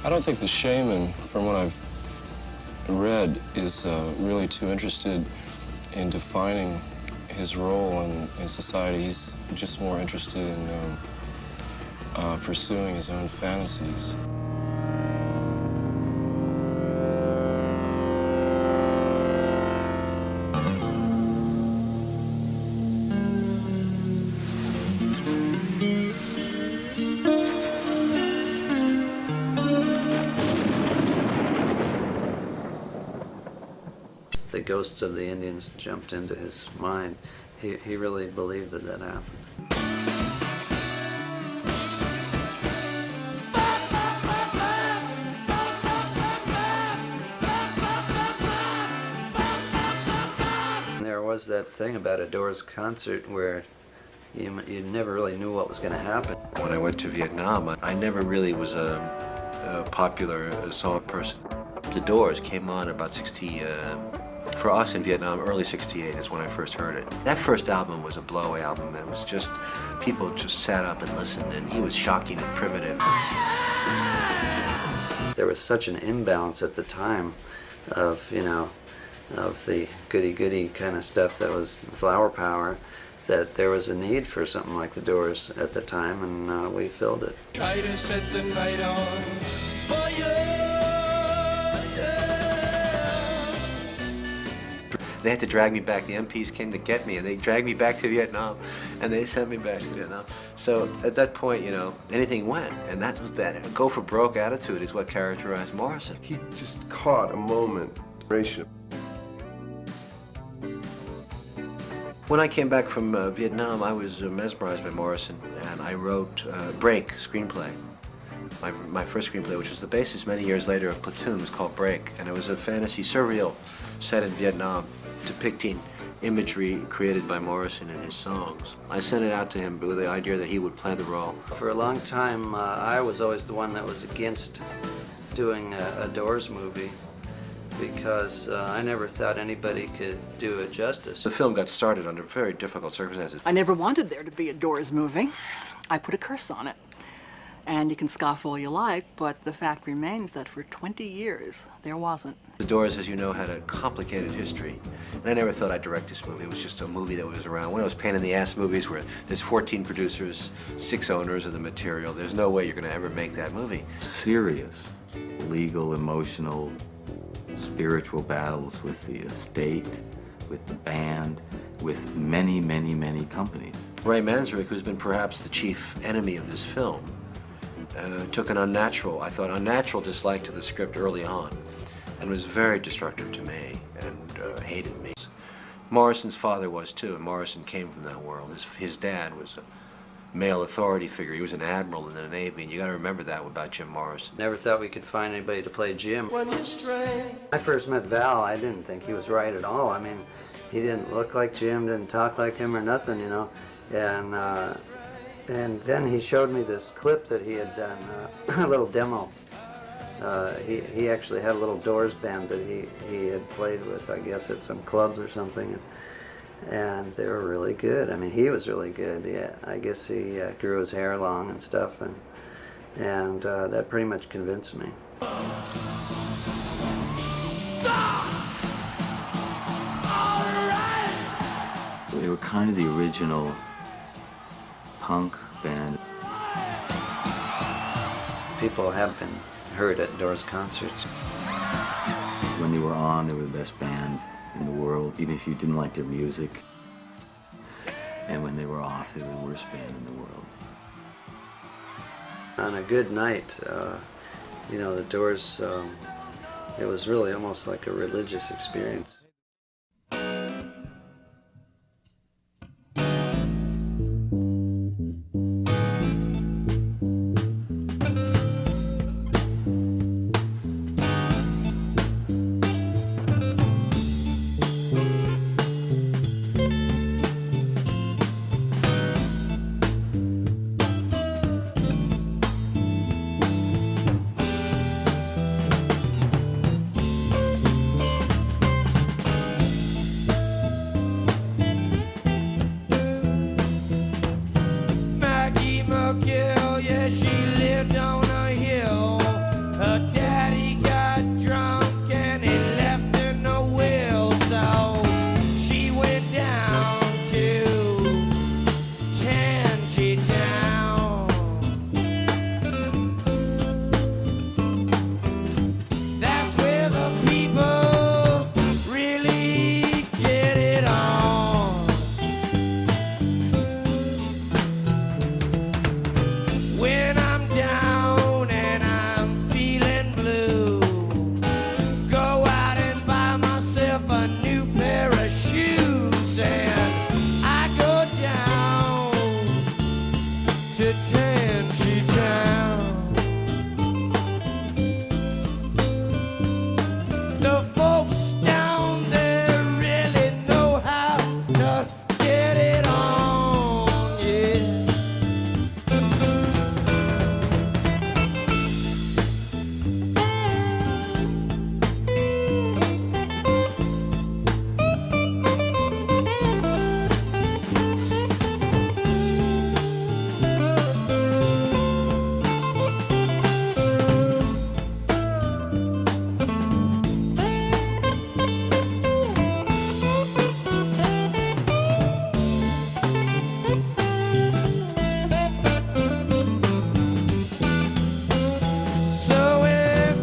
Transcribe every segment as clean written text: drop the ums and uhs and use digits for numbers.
I don't think the Shaman, from what I've read, is really too interested in defining his role in society. He's just more interested in pursuing his own fantasies. The ghosts of the Indians jumped into his mind. He really believed that that happened. There was that thing about a Doors concert where you never really knew what was going to happen. When I went to Vietnam, I never really was a popular song person. The Doors came on about for us in Vietnam, early '68 is when I first heard it. That first album was a blow album. It was just, people just sat up and listened, and he was shocking and primitive. There was such an imbalance at the time of, of the goody-goody kind of stuff that was flower power, that there was a need for something like the Doors at the time, and we filled it. Try to set the night on fire. They had to drag me back. The MPs came to get me, and they dragged me back to Vietnam, and they sent me back to Vietnam. So at that point, anything went, and that was that go for broke attitude is what characterized Morrison. He just caught a moment. When I came back from Vietnam, I was mesmerized by Morrison, and I wrote Break, screenplay. My first screenplay, which was the basis many years later of Platoon, was called Break, and it was a fantasy, surreal, set in Vietnam, depicting imagery created by Morrison in his songs. I sent it out to him with the idea that he would play the role. For a long time, I was always the one that was against doing a Doors movie, because I never thought anybody could do it justice. The film got started under very difficult circumstances. I never wanted there to be a Doors movie. I put a curse on it. And you can scoff all you like, but the fact remains that for 20 years, there wasn't. The Doors, as you know, had a complicated history. And I never thought I'd direct this movie. It was just a movie that was around. One of those pain-in-the-ass movies where there's 14 producers, 6 owners of the material. There's no way you're going to ever make that movie. Serious, legal, emotional, spiritual battles with the estate, with the band, with many, many, many companies. Ray Manzarek, who's been perhaps the chief enemy of this film, took an unnatural dislike to the script early on, and was very destructive to me and hated me. Morrison's father was too, and Morrison came from that world. His dad was a male authority figure. He was an admiral in the Navy, and you got to remember that about Jim Morrison. Never thought we could find anybody to play Jim. When you stray. I first met Val, I didn't think he was right at all. I mean, he didn't look like Jim, didn't talk like him or nothing, And then he showed me this clip that he had done, a little demo. He actually had a little Doors band that he had played with, I guess, at some clubs or something. And they were really good. I mean, he was really good, yeah. I guess he grew his hair long and stuff, and that pretty much convinced me. They were kind of the original punk band. People have been heard at Doors concerts. When they were on, they were the best band in the world, even if you didn't like their music. And when they were off, they were the worst band in the world. On a good night, the Doors, it was really almost like a religious experience. Her daddy got drunk and he left her no will, so she went down to Tangy Town. That's where the people really get it on. When I'm down and I'm feeling blue, go out and buy myself a new pair of shoes, and I go down to Tangy Town. The folks down there really know how to get it on, yeah. So if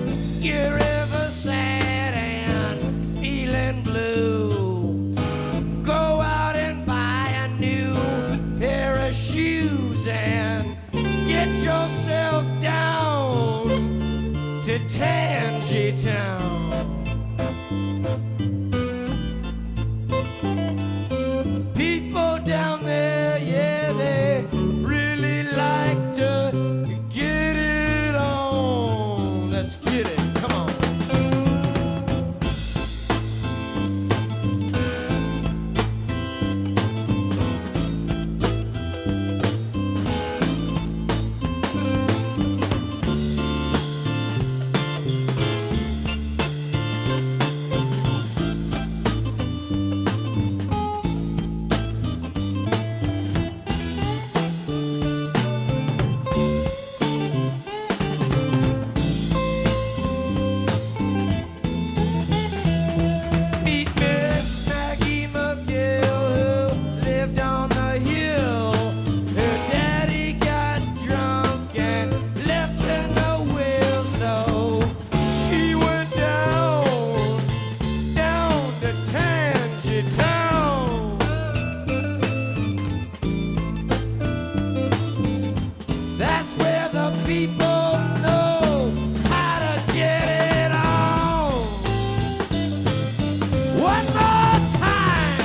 you're ever sad and feeling blue, go out and buy a new pair of shoes and get yourself down to Tangy Town. People down there, yeah, they really like to get it on. Let's get it, come on. Meet Miss Maggie M'Gill, who lived on the hill. Her daddy got drunk and left her no will, so she went down to Tangy Town. That's where the people know how to get it on. One more time.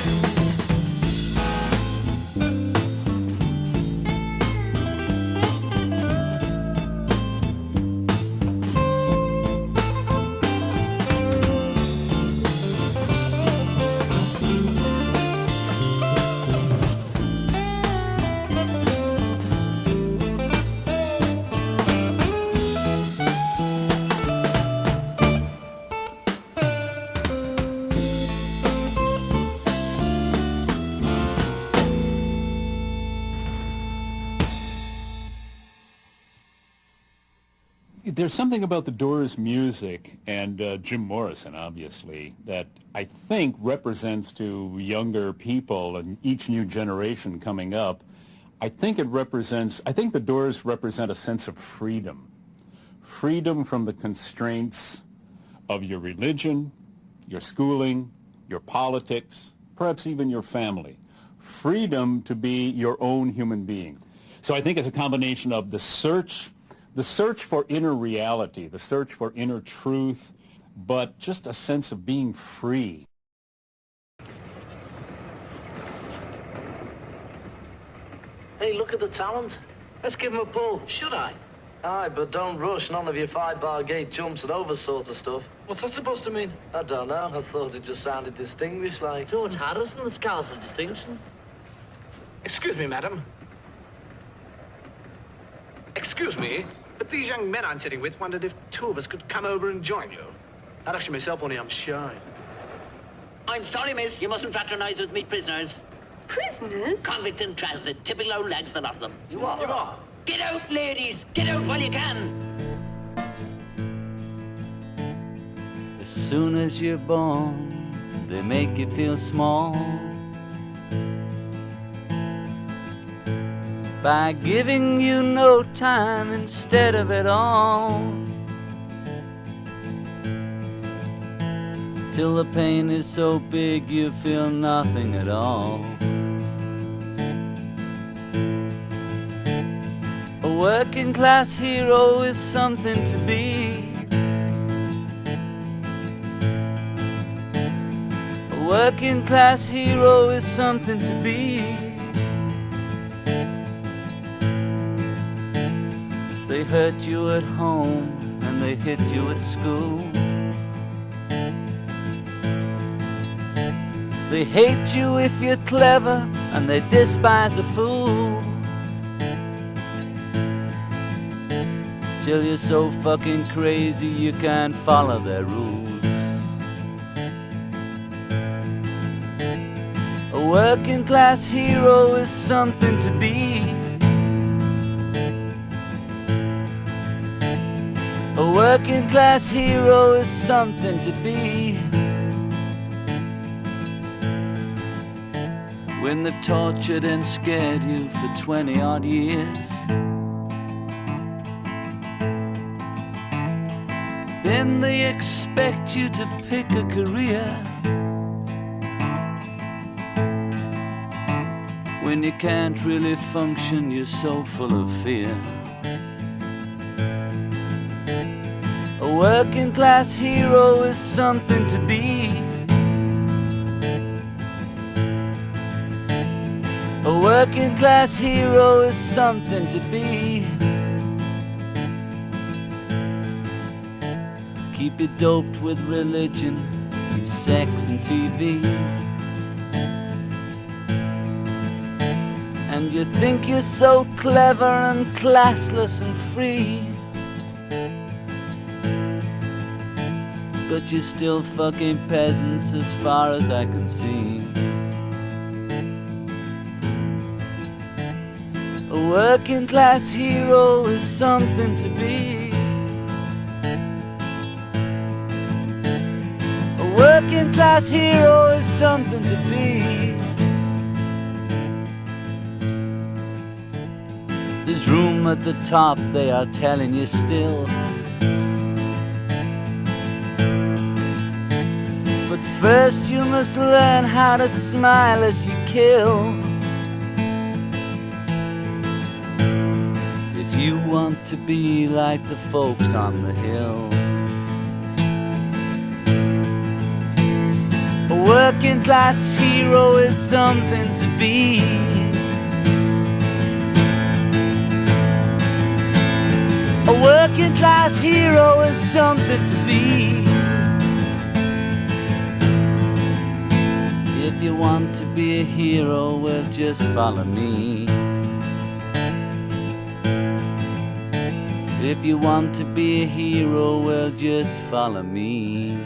There's something about the Doors' music and Jim Morrison, obviously, that I think represents to younger people and each new generation coming up. I think the Doors represent a sense of freedom. Freedom from the constraints of your religion, your schooling, your politics, perhaps even your family. Freedom to be your own human being. So I think it's a combination of the search for inner reality, the search for inner truth, but just a sense of being free. Hey, look at the talent. Let's give him a pull. Should I? Aye, but don't rush. None of your 5-bar gate jumps and over sort of stuff. What's that supposed to mean? I don't know. I thought it just sounded distinguished, like. George Harrison, the scars of distinction. Excuse me, madam. Excuse me, but these young men I'm sitting with wondered if two of us could come over and join you. I'd actually myself, only I'm shy. I'm sorry, miss. You mustn't fraternize with meat prisoners. Prisoners? Convict in transit. Typical old lads, the lot of them. You are? You are? Get out, ladies! Get out while you can! As soon as you're born, they make you feel small by giving you no time instead of it all, till the pain is so big you feel nothing at all. A working class hero is something to be. A working class hero is something to be. They hurt you at home and they hit you at school. They hate you if you're clever and they despise a fool, till you're so fucking crazy you can't follow their rules. A working class hero is something to be. A working class hero is something to be. When they've tortured and scared you for 20 odd years, then they expect you to pick a career. When you can't really function, you're so full of fear. A working class hero is something to be. A working class hero is something to be. Keep you doped with religion and sex and TV, and you think you're so clever and classless and free, but you're still fucking peasants as far as I can see. A working class hero is something to be. A working class hero is something to be. There's room at the top, they are telling you still, but first you must learn how to smile as you kill. If you want to be like the folks on the hill. A working class hero is something to be. A working class hero is something to be. If you want to be a hero, well, just follow me. If you want to be a hero, well, just follow me.